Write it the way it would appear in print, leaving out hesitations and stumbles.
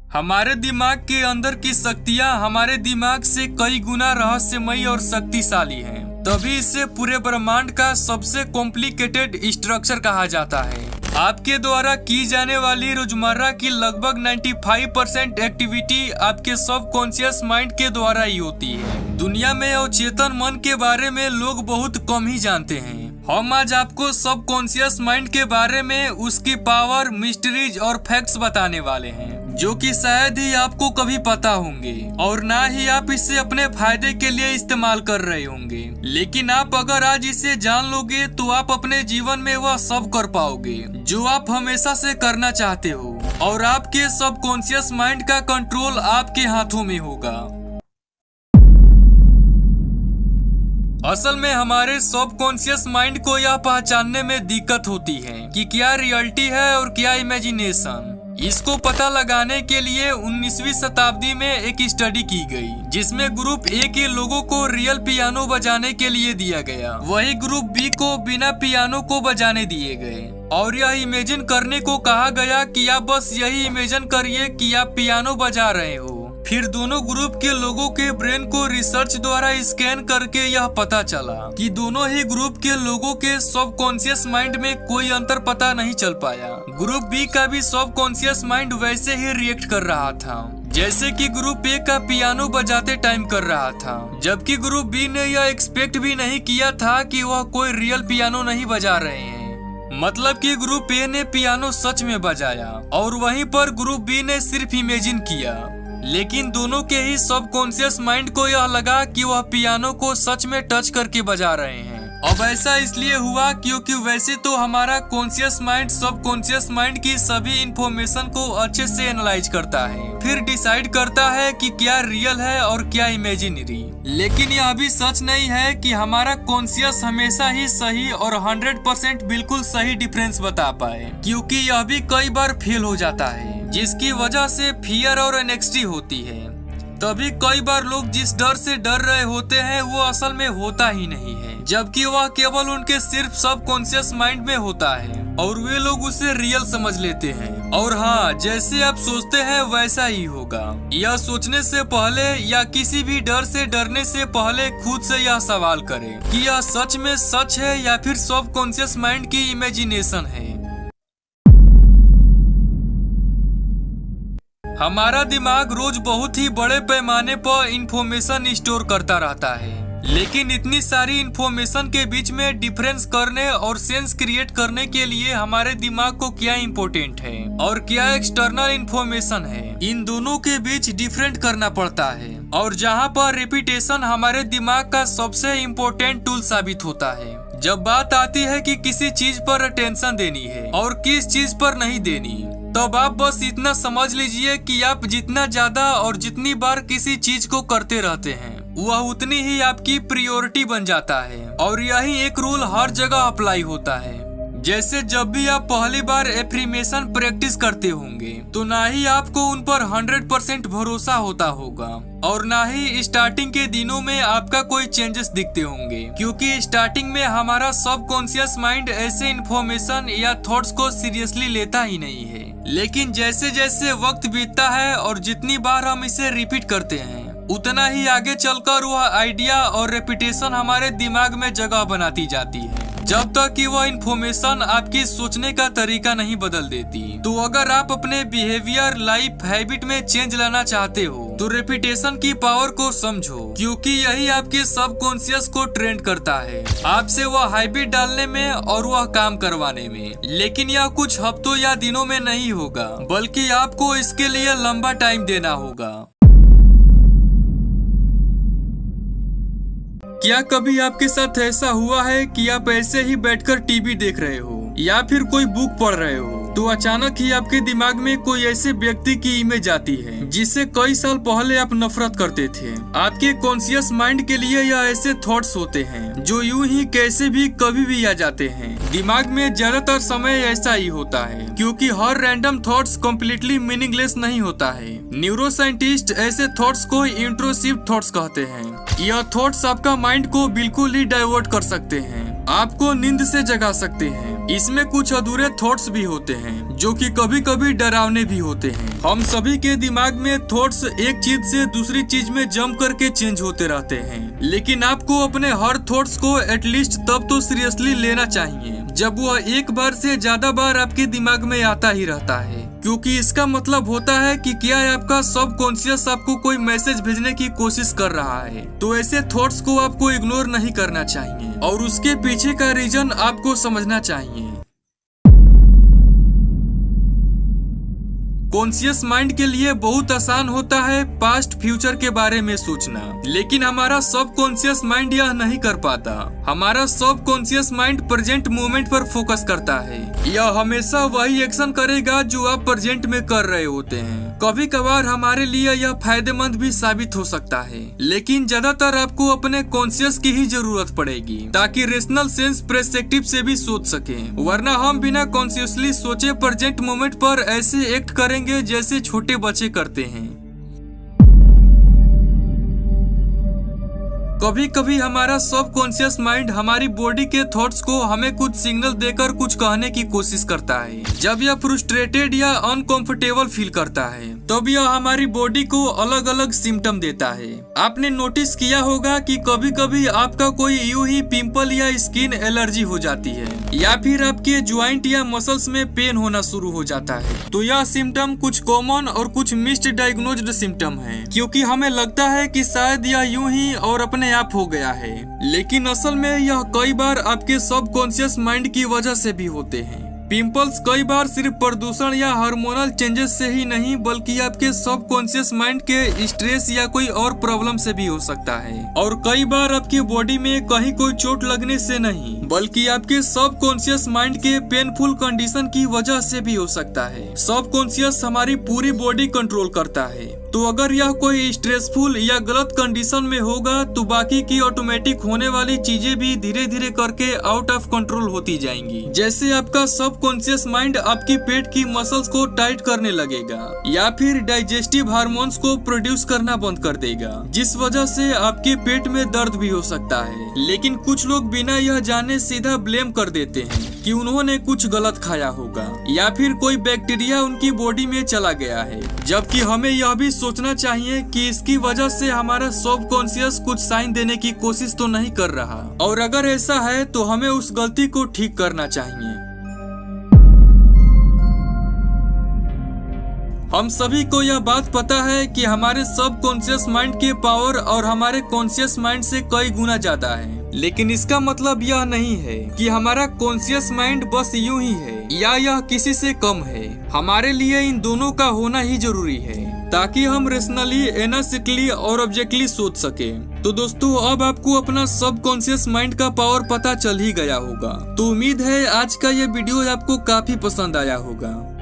हमारे दिमाग के अंदर की शक्तियाँ हमारे दिमाग से कई गुना रहस्यमयी और शक्तिशाली हैं। तभी इसे पूरे ब्रह्मांड का सबसे कॉम्प्लिकेटेड स्ट्रक्चर कहा जाता है। आपके द्वारा की जाने वाली रोजमर्रा की लगभग 95% एक्टिविटी आपके सबकॉन्शियस माइंड के द्वारा ही होती है। दुनिया में अवचेतन मन के बारे में लोग बहुत कम ही जानते हैं। हम आज आपको सबकॉन्शियस माइंड के बारे में, उसकी पावर, मिस्ट्रीज और फैक्ट्स बताने वाले हैं, जो कि शायद ही आपको कभी पता होंगे और ना ही आप इसे अपने फायदे के लिए इस्तेमाल कर रहे होंगे। लेकिन आप अगर आज इसे जान लोगे तो आप अपने जीवन में वह सब कर पाओगे जो आप हमेशा से करना चाहते हो, और आपके सबकॉन्शियस माइंड का कंट्रोल आपके हाथों में होगा। असल में हमारे सबकॉन्शियस माइंड को यह पहचानने में दिक्कत होती है कि क्या रियलिटी है और क्या इमेजिनेशन। इसको पता लगाने के लिए 19वीं शताब्दी में एक स्टडी की गई, जिसमें ग्रुप ए के लोगों को रियल पियानो बजाने के लिए दिया गया, वही ग्रुप बी को बिना पियानो को बजाने दिए गए और यह इमेजिन करने को कहा गया कि आप बस यही इमेजिन करिए कि आप पियानो बजा रहे हो। फिर दोनों ग्रुप के लोगों के ब्रेन को रिसर्च द्वारा स्कैन करके यह पता चला कि दोनों ही ग्रुप के लोगों के सबकॉन्शियस माइंड में कोई अंतर पता नहीं चल पाया। ग्रुप बी का भी सबकॉन्शियस माइंड वैसे ही रिएक्ट कर रहा था जैसे कि ग्रुप ए का पियानो बजाते टाइम कर रहा था, जबकि ग्रुप बी ने यह एक्सपेक्ट भी नहीं किया था कि वह कोई रियल पियानो नहीं बजा रहे हैं। मतलब कि ग्रुप ए ने पियानो सच में बजाया और वहीं पर ग्रुप बी ने सिर्फ इमेजिन किया। लेकिन दोनों के ही सबकॉन्शियस माइंड को यह लगा कि वह पियानो को सच में टच करके बजा रहे हैं। अब ऐसा इसलिए हुआ क्योंकि वैसे तो हमारा कॉन्शियस माइंड सबकॉन्शियस माइंड की सभी इंफॉर्मेशन को अच्छे से एनालाइज करता है, फिर डिसाइड करता है कि क्या रियल है और क्या इमेजिनरी। लेकिन यह भी सच नहीं है कि हमारा कॉन्शियस हमेशा ही सही और 100% बिल्कुल सही डिफरेंस बता पाए, क्योंकि यह भी कई बार फेल हो जाता है, जिसकी वजह से फियर और एंग्जाइटी होती है। तभी कई बार लोग जिस डर से डर रहे होते हैं वो असल में होता ही नहीं है, जबकि वह केवल उनके सिर्फ सबकॉन्शियस माइंड में होता है और वे लोग उसे रियल समझ लेते हैं। और हाँ, जैसे आप सोचते हैं वैसा ही होगा। यह सोचने से पहले या किसी भी डर से डरने से पहले खुद से यह सवाल करें कि यह सच में सच है या फिर सबकॉन्शियस माइंड की इमेजिनेशन है। हमारा दिमाग रोज बहुत ही बड़े पैमाने पर इंफॉर्मेशन स्टोर करता रहता है, लेकिन इतनी सारी इंफॉर्मेशन के बीच में डिफरेंस करने और सेंस क्रिएट करने के लिए हमारे दिमाग को क्या इम्पोर्टेंट है और क्या एक्सटर्नल इंफॉर्मेशन है, इन दोनों के बीच डिफरेंट करना पड़ता है। और जहाँ पर रिपीटेशन हमारे दिमाग का सबसे इम्पोर्टेंट टूल साबित होता है जब बात आती है कि किसी चीज पर अटेंशन देनी है और किस चीज पर नहीं देनी। तब आप बस इतना समझ लीजिए कि आप जितना ज्यादा और जितनी बार किसी चीज को करते रहते हैं वह उतनी ही आपकी प्रायोरिटी बन जाता है। और यही एक रूल हर जगह अप्लाई होता है। जैसे जब भी आप पहली बार एफर्मेशन प्रैक्टिस करते होंगे तो ना ही आपको उन पर 100% भरोसा होता होगा और ना ही स्टार्टिंग के दिनों में आपका कोई चेंजेस दिखते होंगे, क्योंकि स्टार्टिंग में हमारा सबकॉन्शियस माइंड ऐसे इंफॉर्मेशन या थॉट्स को सीरियसली लेता ही नहीं है। लेकिन जैसे जैसे वक्त बीतता है और जितनी बार हम इसे रिपीट करते हैं उतना ही आगे चलकर वह आइडिया और रेपिटेशन हमारे दिमाग में जगह बनाती जाती है, जब तक कि वह इंफॉर्मेशन आपकी सोचने का तरीका नहीं बदल देती। तो अगर आप अपने बिहेवियर, लाइफ, हैबिट में चेंज लाना चाहते हो तो रेपिटेशन की पावर को समझो, क्योंकि यही आपके सबकॉन्शियस को ट्रेंड करता है आपसे वह हैबिट डालने में और वह काम करवाने में। लेकिन यह कुछ हफ्तों या दिनों में नहीं होगा, बल्कि आपको इसके लिए लंबा टाइम देना होगा। क्या कभी आपके साथ ऐसा हुआ है कि आप ऐसे ही बैठकर टीवी देख रहे हो या फिर कोई बुक पढ़ रहे हो तो अचानक ही आपके दिमाग में कोई ऐसे व्यक्ति की इमेज आती है जिससे कई साल पहले आप नफरत करते थे। आपके कॉन्शियस माइंड के लिए यह ऐसे थॉट्स होते हैं जो यूं ही कैसे भी कभी भी आ जाते हैं। दिमाग में ज्यादातर समय ऐसा ही होता है, क्योंकि हर रैंडम थॉट्स कम्प्लीटली मीनिंगलेस नहीं होता है। न्यूरो साइंटिस्ट ऐसे थॉट्स को इंट्रूसिव थॉट्स कहते हैं। यह थॉट्स आपका माइंड को बिल्कुल ही डाइवर्ट कर सकते हैं। आपको नींद से जगा सकते हैं। इसमें कुछ अधूरे थॉट्स भी होते हैं जो कि कभी कभी डरावने भी होते हैं। हम सभी के दिमाग में थॉट्स एक चीज से दूसरी चीज में जंप करके चेंज होते रहते हैं, लेकिन आपको अपने हर थॉट्स को एटलीस्ट तब तो सीरियसली लेना चाहिए जब वह एक बार से ज्यादा बार आपके दिमाग में आता ही रहता है, क्योंकि इसका मतलब होता है कि क्या आपका सबकॉन्शियस आपको कोई मैसेज भेजने की कोशिश कर रहा है। तो ऐसे थॉट्स को आपको इग्नोर नहीं करना चाहिए और उसके पीछे का रीजन आपको समझना चाहिए। कॉन्शियस माइंड के लिए बहुत आसान होता है पास्ट फ्यूचर के बारे में सोचना, लेकिन हमारा सबकॉन्शियस माइंड यह नहीं कर पाता। हमारा सबकॉन्शियस माइंड प्रेजेंट मोमेंट पर फोकस करता है। यह हमेशा वही एक्शन करेगा जो आप प्रेजेंट में कर रहे होते हैं। कभी कभार हमारे लिए यह फायदेमंद भी साबित हो सकता है, लेकिन ज्यादातर आपको अपने कॉन्शियस की ही जरूरत पड़ेगी ताकि रेशनल सेंस पर्सपेक्टिव से भी सोच सके, वरना हम बिना कॉन्शियसली सोचे प्रेजेंट मोमेंट पर ऐसे एक्ट करेंगे जैसे छोटे बच्चे करते हैं। कभी कभी हमारा सबकॉन्शियस माइंड हमारी बॉडी के थॉट्स को हमें कुछ सिग्नल देकर कुछ कहने की कोशिश करता है। जब यह फ्रस्ट्रेटेड या अनकंफर्टेबल फील करता है तब यह हमारी बॉडी को अलग अलग सिम्टम देता है। आपने नोटिस किया होगा कि कभी कभी आपका कोई यूं ही पिंपल या स्किन एलर्जी हो जाती है, या फिर आपके ज्वाइंट या मसल्स में पेन होना शुरू हो जाता है। तो यह सिम्टम कुछ कॉमन और कुछ मिस्ड डायग्नोज्ड सिम्टम है, क्योंकि हमें लगता है कि शायद यह यूं ही और अपने आप हो गया है, लेकिन असल में यह कई बार आपके सबकॉन्शियस माइंड की वजह से भी होते हैं। पिंपल्स कई बार सिर्फ प्रदूषण या हार्मोनल चेंजेस से ही नहीं बल्कि आपके सबकॉन्शियस माइंड के स्ट्रेस या कोई और प्रॉब्लम से भी हो सकता है। और कई बार आपकी बॉडी में कहीं कोई चोट लगने से नहीं बल्कि आपके सबकॉन्शियस माइंड के पेनफुल कंडीशन की वजह से भी हो सकता है। सबकॉन्शियस हमारी पूरी बॉडी कंट्रोल करता है, तो अगर यह कोई स्ट्रेसफुल या गलत कंडीशन में होगा तो बाकी की ऑटोमेटिक होने वाली चीजें भी धीरे धीरे करके आउट ऑफ कंट्रोल होती जाएंगी। जैसे आपका सबकॉन्शियस माइंड आपकी पेट की मसल्स को टाइट करने लगेगा या फिर डाइजेस्टिव हार्मोन्स को प्रोड्यूस करना बंद कर देगा, जिस वजह से आपके पेट में दर्द भी हो सकता है। लेकिन कुछ लोग बिना यह जाने सीधा ब्लेम कर देते हैं कि उन्होंने कुछ गलत खाया होगा या फिर कोई बैक्टीरिया उनकी बॉडी में चला गया है, जबकि हमें यह भी सोचना चाहिए कि इसकी वजह से हमारा सबकॉन्शियस कुछ साइन देने की कोशिश तो नहीं कर रहा, और अगर ऐसा है तो हमें उस गलती को ठीक करना चाहिए। हम सभी को यह बात पता है कि हमारे सबकॉन्शियस माइंड के पावर और हमारे कॉन्शियस माइंड से कई गुना ज्यादा है, लेकिन इसका मतलब यह नहीं है कि हमारा कॉन्शियस माइंड बस यूं ही है या यह किसी से कम है। हमारे लिए इन दोनों का होना ही जरूरी है ताकि हम रेशनली, एनालिटिकली और ऑब्जेक्टिवली सोच सके। तो दोस्तों, अब आपको अपना सबकॉन्शियस माइंड का पावर पता चल ही गया होगा। तो उम्मीद है आज का ये वीडियो आपको काफी पसंद आया होगा।